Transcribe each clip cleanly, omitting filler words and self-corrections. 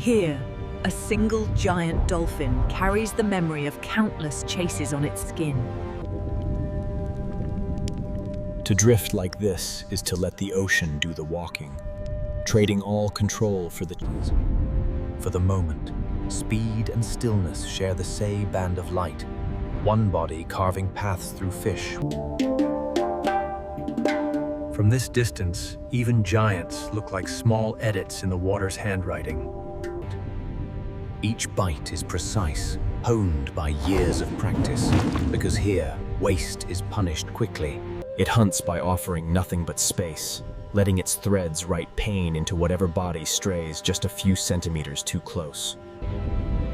Here, a single giant dolphin carries the memory of countless chases on its skin. To drift like this is to let the ocean do the walking, trading all control for the moment. Speed and stillness share the same band of light, one body carving paths through fish. From this distance, even giants look like small edits in the water's handwriting. Each bite is precise, honed by years of practice, because here, waste is punished quickly. It hunts by offering nothing but space, letting its threads write pain into whatever body strays just a few centimeters too close.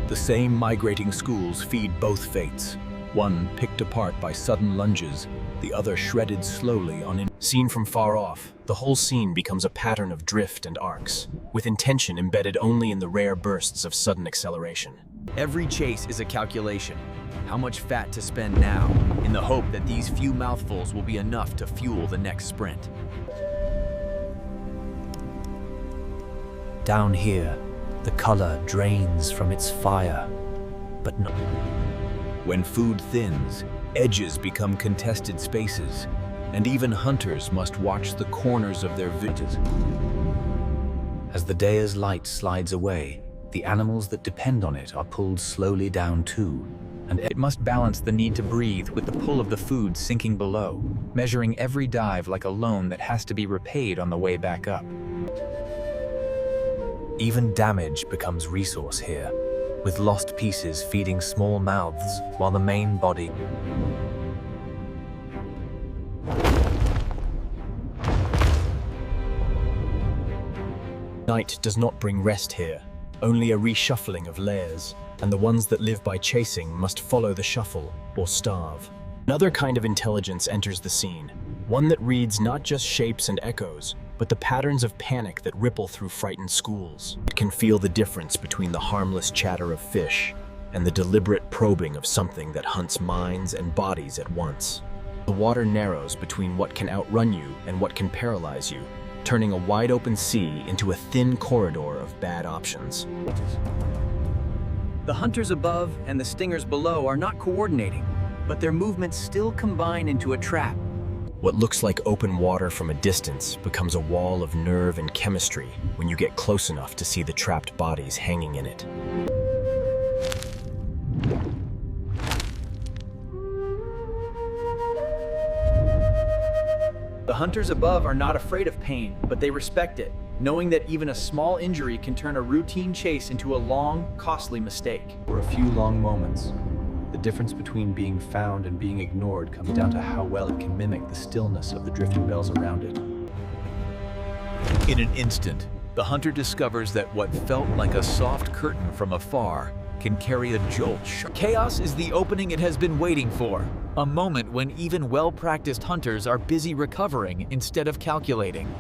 The same migrating schools feed both fates, one picked apart by sudden lunges, the other shredded slowly Seen from far off, the whole scene becomes a pattern of drift and arcs, with intention embedded only in the rare bursts of sudden acceleration. Every chase is a calculation. How much fat to spend now, in the hope that these few mouthfuls will be enough to fuel the next sprint. Down here, the color drains from its fire, but no. When food thins, edges become contested spaces, and even hunters must watch the corners of their visions. As the day's light slides away, the animals that depend on it are pulled slowly down too, and It must balance the need to breathe with the pull of the food sinking below, measuring every dive like a loan that has to be repaid on the way back up. even damage becomes resource here, with lost pieces feeding small mouths while the main body. Night does not bring rest here, only a reshuffling of layers, and the ones that live by chasing must follow the shuffle or starve. Another kind of intelligence enters the scene, one that reads not just shapes and echoes, but the patterns of panic that ripple through frightened schools. It can feel the difference between the harmless chatter of fish and the deliberate probing of something that hunts minds and bodies at once. The water narrows between what can outrun you and what can paralyze you, turning a wide-open sea into a thin corridor of bad options. The hunters above and the stingers below are not coordinating, but their movements still combine into a trap. What looks like open water from a distance becomes a wall of nerve and chemistry when you get close enough to see the trapped bodies hanging in it. The hunters above are not afraid of pain, but they respect it, knowing that even a small injury can turn a routine chase into a long, costly mistake. For a few long moments, the difference between being found and being ignored comes down to how well it can mimic the stillness of the drifting bells around it. In an instant, the hunter discovers that what felt like a soft curtain from afar can carry a jolt. Chaos is the opening it has been waiting for, a moment when even well-practiced hunters are busy recovering instead of calculating.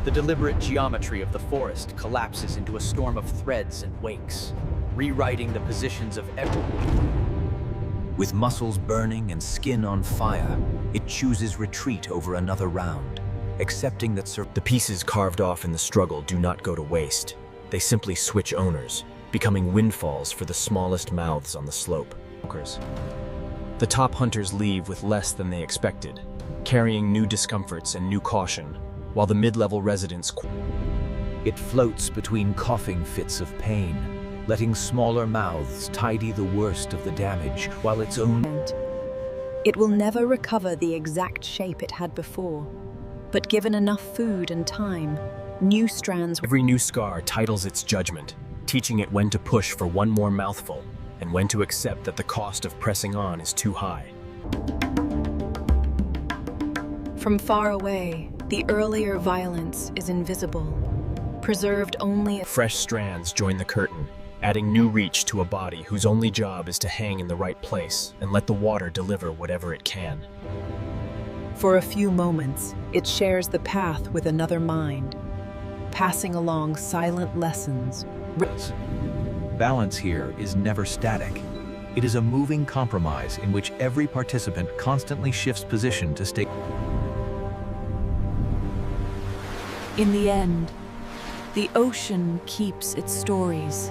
The deliberate geometry of the forest collapses into a storm of threads and wakes, rewriting the positions of everyone. With muscles burning and skin on fire, it chooses retreat over another round, accepting that The pieces carved off in the struggle do not go to waste. They simply switch owners, becoming windfalls for the smallest mouths on the slope. The top hunters leave with less than they expected, carrying new discomforts and new caution, while the mid-level residents it floats between coughing fits of pain, letting smaller mouths tidy the worst of the damage, while its own... It will never recover the exact shape it had before, but given enough food and time, new strands... Every new scar titles its judgment, teaching it when to push for one more mouthful, and when to accept that the cost of pressing on is too high. From far away, the earlier violence is invisible, preserved only... Fresh strands join the curtain, adding new reach to a body whose only job is to hang in the right place and let the water deliver whatever it can. For a few moments, it shares the path with another mind, passing along silent lessons. Balance here is never static. It is a moving compromise in which every participant constantly shifts position to stay. In the end, The ocean keeps its stories.